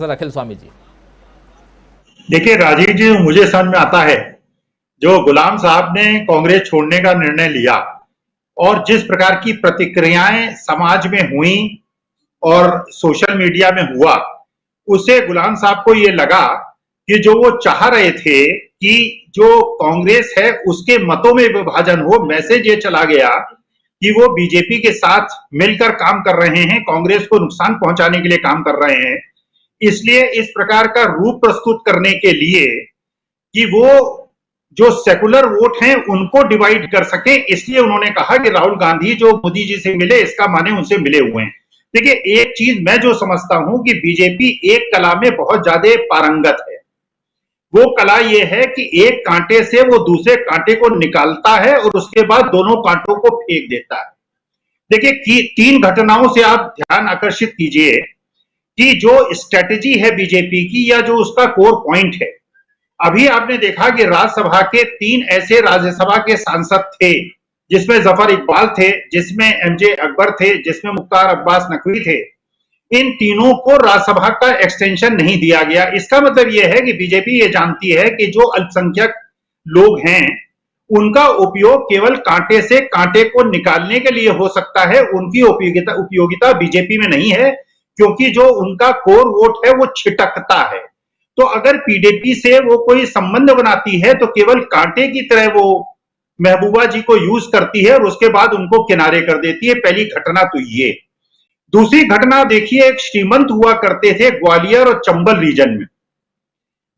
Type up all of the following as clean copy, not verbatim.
Sir अखिल स्वामी जी। देखिए राजीव जी, मुझे समझ में आता है जो गुलाम साहब ने कांग्रेस छोड़ने का निर्णय लिया और जिस प्रकार की प्रतिक्रियाएं समाज में हुई और सोशल मीडिया में हुआ, उससे गुलाम साहब को ये लगा कि जो वो चाह रहे थे कि जो कांग्रेस है उसके मतों में विभाजन हो, मैसेज ये चला गया कि वो बीजेपी के साथ मिलकर काम कर रहे हैं, कांग्रेस को नुकसान पहुंचाने के लिए काम कर रहे हैं। इसलिए इस प्रकार का रूप प्रस्तुत करने के लिए कि वो जो सेकुलर वोट हैं उनको डिवाइड कर सके, इसलिए उन्होंने कहा कि राहुल गांधी जो मोदी जी से मिले, इसका माने उनसे मिले हुए हैं। देखिए, एक चीज मैं जो समझता हूं कि बीजेपी एक कला में बहुत ज्यादा पारंगत है। वो कला ये है कि एक कांटे से वो दूसरे कांटे को निकालता है और उसके बाद दोनों कांटों को फेंक देता है। देखिए कि 3 घटनाओं से आप ध्यान आकर्षित कीजिए कि जो स्ट्रेटेजी है बीजेपी की या जो उसका कोर पॉइंट है। अभी आपने देखा कि राज्यसभा के 3 ऐसे राज्यसभा के सांसद थे जिसमें जफर इकबाल थे, जिसमें एमजे अकबर थे, जिसमें मुख्तार अब्बास नकवी थे। इन तीनों को राज्यसभा का एक्सटेंशन नहीं दिया गया। इसका मतलब यह है कि बीजेपी ये जानती है कि जो अल्पसंख्यक लोग हैं उनका उपयोग केवल कांटे से कांटे को निकालने के लिए हो सकता है, उनकी उपयोगिता बीजेपी में नहीं है, क्योंकि जो उनका कोर वोट है वो छिटकता है। तो अगर पीडीपी से वो कोई संबंध बनाती है तो केवल कांटे की तरह वो महबूबा जी को यूज करती है और उसके बाद उनको किनारे कर देती है। पहली घटना तो ये। दूसरी घटना देखिए, एक श्रीमंत हुआ करते थे ग्वालियर और चंबल रीजन में,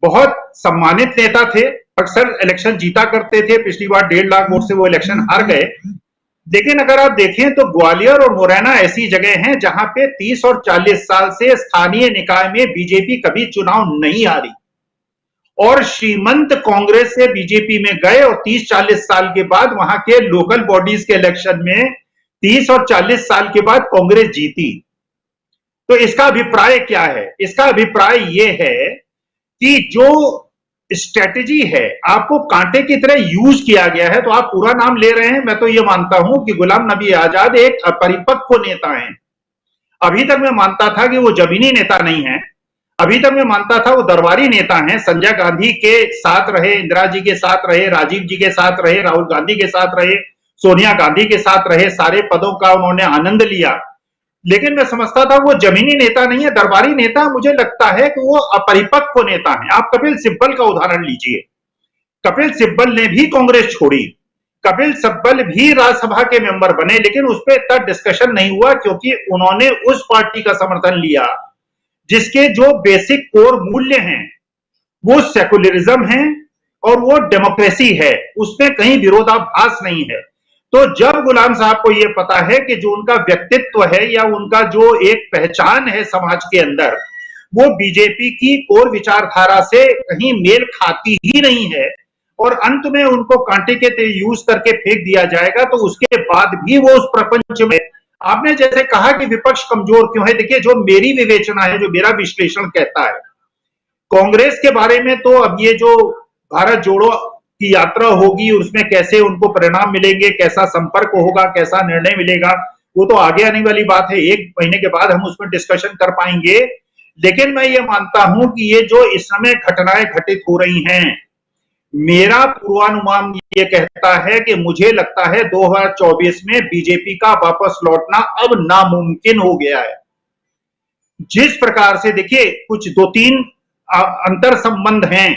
बहुत सम्मानित नेता थे, अक्सर इलेक्शन जीता करते थे। पिछली बार 1.5 लाख वोट से वो इलेक्शन हार गए। लेकिन अगर आप देखें तो ग्वालियर और मुरैना ऐसी जगह हैं जहां पे 30 और 40 साल से स्थानीय निकाय में बीजेपी कभी चुनाव नहीं हारी, और श्रीमंत कांग्रेस से बीजेपी में गए और 30-40 साल के बाद वहां के लोकल बॉडीज के इलेक्शन में 30 और 40 साल के बाद कांग्रेस जीती। तो इसका अभिप्राय क्या है? इसका अभिप्राय यह है कि जो स्ट्रेटेजी है आपको कांटे की तरह यूज किया गया है। तो आप पूरा नाम ले रहे हैं, मैं तो यह मानता हूं कि गुलाम नबी आजाद एक अपरिपक्व नेता हैं। अभी तक मैं मानता था कि वो जमीनी नेता नहीं है, अभी तक मैं मानता था वो दरबारी नेता हैं। संजय गांधी के साथ रहे, इंदिरा जी के साथ रहे, राजीव जी के साथ रहे, राहुल गांधी के साथ रहे, सोनिया गांधी के साथ रहे, सारे पदों का उन्होंने आनंद लिया। लेकिन मैं समझता था वो जमीनी नेता नहीं है, दरबारी नेता। मुझे लगता है कि वो अपरिपक्व नेता है। आप कपिल सिब्बल का उदाहरण लीजिए। कपिल सिब्बल ने भी कांग्रेस छोड़ी, कपिल सिब्बल भी राज्यसभा के मेंबर बने, लेकिन उस पर इतना डिस्कशन नहीं हुआ क्योंकि उन्होंने उस पार्टी का समर्थन लिया जिसके जो बेसिक कोर मूल्य हैं वो सेकुलरिज्म है और वो डेमोक्रेसी है, उसमें कहीं विरोधाभास नहीं है। तो जब गुलाम साहब को यह पता है कि जो उनका व्यक्तित्व है या उनका जो एक पहचान है समाज के अंदर, वो बीजेपी की कोर विचारधारा से कहीं मेल खाती ही नहीं है और अंत में उनको कांटे के यूज करके फेंक दिया जाएगा, तो उसके बाद भी वो उस प्रपंच में, आपने जैसे कहा कि विपक्ष कमजोर क्यों है, देखिए जो मेरी विवेचना है, जो मेरा विश्लेषण कहता है कांग्रेस के बारे में, तो अब ये जो भारत जोड़ो की यात्रा होगी उसमें कैसे उनको परिणाम मिलेंगे, कैसा संपर्क होगा, कैसा निर्णय मिलेगा, वो तो आगे आने वाली बात है। 1 महीने के बाद हम उसमें डिस्कशन कर पाएंगे। लेकिन मैं ये मानता हूं कि ये जो इस समय घटनाएं घटित हो रही हैं, मेरा पूर्वानुमान ये कहता है कि मुझे लगता है 2024 में बीजेपी का वापस लौटना अब नामुमकिन हो गया है। जिस प्रकार से देखिए कुछ 2-3 अंतर संबंध हैं।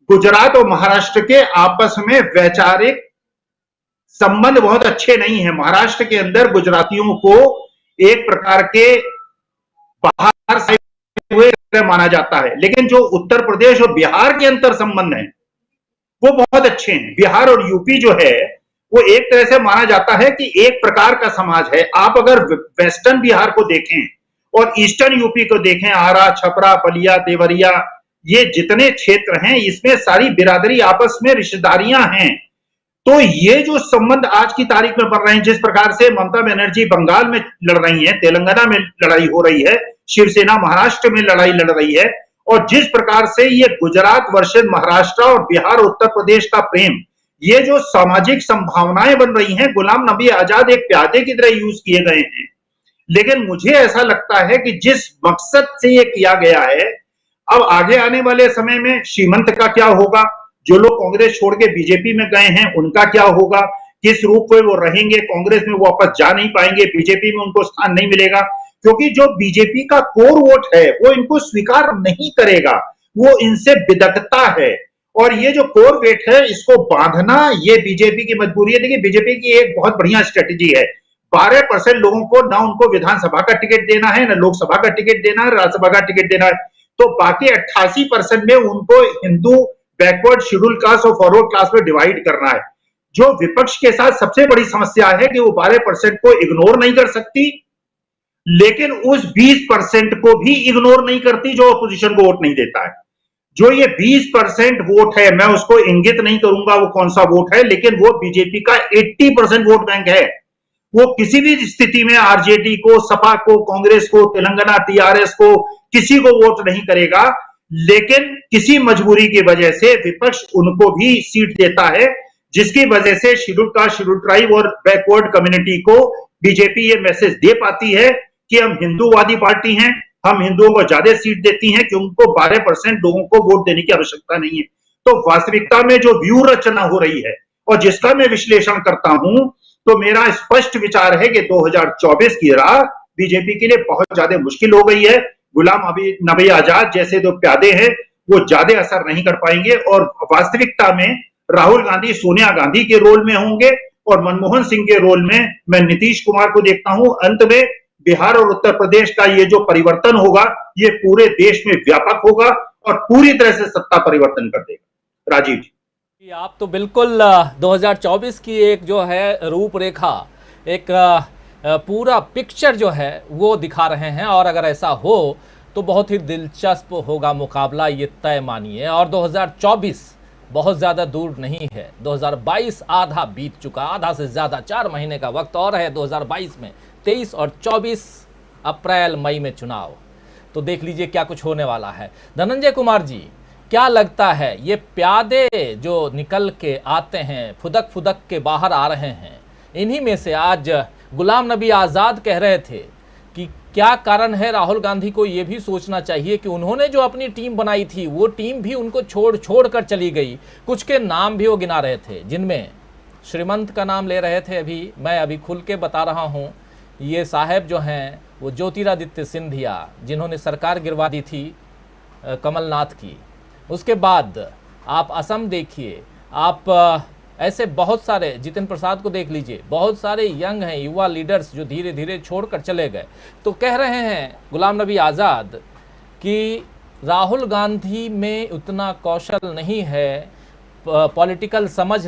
गुजरात और महाराष्ट्र के आपस में वैचारिक संबंध बहुत अच्छे नहीं है। महाराष्ट्र के अंदर गुजरातियों को एक प्रकार के बाहर से हुए माना जाता है, लेकिन जो उत्तर प्रदेश और बिहार के अंतर संबंध हैं वो बहुत अच्छे हैं। बिहार और यूपी जो है वो एक तरह से माना जाता है कि एक प्रकार का समाज है। आप अगर वेस्टर्न बिहार को देखें और ईस्टर्न यूपी को देखें, आरा, छपरा, बलिया, देवरिया, ये जितने क्षेत्र हैं इसमें सारी बिरादरी आपस में रिश्तेदारियां हैं। तो ये जो संबंध आज की तारीख में बन रहे हैं, जिस प्रकार से ममता बनर्जी बंगाल में लड़ रही है, तेलंगाना में लड़ाई हो रही है, शिवसेना महाराष्ट्र में लड़ाई लड़ रही है, और जिस प्रकार से ये गुजरात वर्सेस महाराष्ट्र और बिहार उत्तर प्रदेश का प्रेम, ये जो सामाजिक संभावनाएं बन रही हैं, गुलाम नबी आजाद एक प्यादे की तरह यूज किए गए हैं। लेकिन मुझे ऐसा लगता है कि जिस मकसद से ये किया गया है अब आगे आने वाले समय में श्रीमंत का क्या होगा, जो लोग कांग्रेस छोड़ के बीजेपी में गए हैं उनका क्या होगा, किस रूप में वो रहेंगे, कांग्रेस में वो वापस जा नहीं पाएंगे, बीजेपी में उनको स्थान नहीं मिलेगा, क्योंकि जो बीजेपी का कोर वोट है वो इनको स्वीकार नहीं करेगा, वो इनसे बिदकता है। और ये जो कोर वेट है इसको बांधना ये बीजेपी की मजबूरी है। देखिए बीजेपी की एक बहुत बढ़िया स्ट्रेटेजी है, 12% लोगों को ना उनको विधानसभा का टिकट देना है, ना लोकसभा का टिकट देना है, राज्यसभा का टिकट देना है, तो बाकी 88% में उनको हिंदू, बैकवर्ड, शेड्यूल कास्ट और फॉरवर्ड क्लास में डिवाइड करना है। जो विपक्ष के साथ सबसे बड़ी समस्या है कि वो 12% को इग्नोर नहीं कर सकती, लेकिन उस 20% को भी इग्नोर नहीं करती जो अपोजिशन को वोट नहीं देता है। जो ये 20% वोट है, मैं उसको इंगित नहीं करूंगा वो कौन सा वोट है, लेकिन वो बीजेपी का 80% वोट बैंक है। वो किसी भी स्थिति में आरजेडी को, सपा को, कांग्रेस को, तेलंगाना टीआरएस को, किसी को वोट नहीं करेगा, लेकिन किसी मजबूरी की वजह से विपक्ष उनको भी सीट देता है, जिसकी वजह से शेड्यूल कास्ट, शेड्यूल ट्राइब और बैकवर्ड कम्युनिटी को बीजेपी ये मैसेज दे पाती है कि हम हिंदूवादी पार्टी हैं, हम हिंदुओं को ज्यादा सीट देती हैं, कि उनको 12% लोगों को वोट देने की आवश्यकता नहीं है। तो वास्तविकता में जो व्यू रचना हो रही है और जिसका मैं विश्लेषण करता हूं, तो मेरा स्पष्ट विचार है कि 2024 की राह बीजेपी के लिए बहुत ज्यादा मुश्किल हो गई है। गुलाम नबी आजाद जैसे जो प्यादे हैं वो ज्यादा असर नहीं कर पाएंगे, और वास्तविकता में राहुल गांधी सोनिया गांधी के रोल में होंगे और मनमोहन सिंह के रोल में मैं नीतीश कुमार को देखता हूं। अंत में बिहार और उत्तर प्रदेश का ये जो परिवर्तन होगा ये पूरे देश में व्यापक होगा और पूरी तरह से सत्ता परिवर्तन कर देगा। राजीव जी, आप तो बिल्कुल 2024 की एक जो है रूपरेखा, एक पूरा पिक्चर जो है वो दिखा रहे हैं, और अगर ऐसा हो तो बहुत ही दिलचस्प होगा मुकाबला, ये तय मानिए। और 2024 बहुत ज़्यादा दूर नहीं है, 2022 आधा बीत चुका, आधा से ज़्यादा, 4 महीने का वक्त और है 2022 में। 23 और 24 अप्रैल मई में चुनाव, तो देख लीजिए क्या कुछ होने वाला है। धनंजय कुमार जी, क्या लगता है ये प्यादे जो निकल के आते हैं, फुदक फुदक के बाहर आ रहे हैं, इन्हीं में से आज गुलाम नबी आज़ाद कह रहे थे कि क्या कारण है राहुल गांधी को ये भी सोचना चाहिए कि उन्होंने जो अपनी टीम बनाई थी वो टीम भी उनको छोड़ कर चली गई। कुछ के नाम भी वो गिना रहे थे, जिनमें श्रीमंत का नाम ले रहे थे। मैं अभी खुल के बता रहा हूँ, ये साहब जो हैं वो ज्योतिरादित्य सिंधिया, जिन्होंने सरकार गिरवा दी थी कमलनाथ की। उसके बाद आप असम देखिए, आप ऐसे बहुत सारे, जितिन प्रसाद को देख लीजिए, बहुत सारे यंग हैं, युवा लीडर्स जो धीरे धीरे छोड़कर चले गए। तो कह रहे हैं गुलाम नबी आज़ाद कि राहुल गांधी में उतना कौशल नहीं है, पॉलिटिकल समझ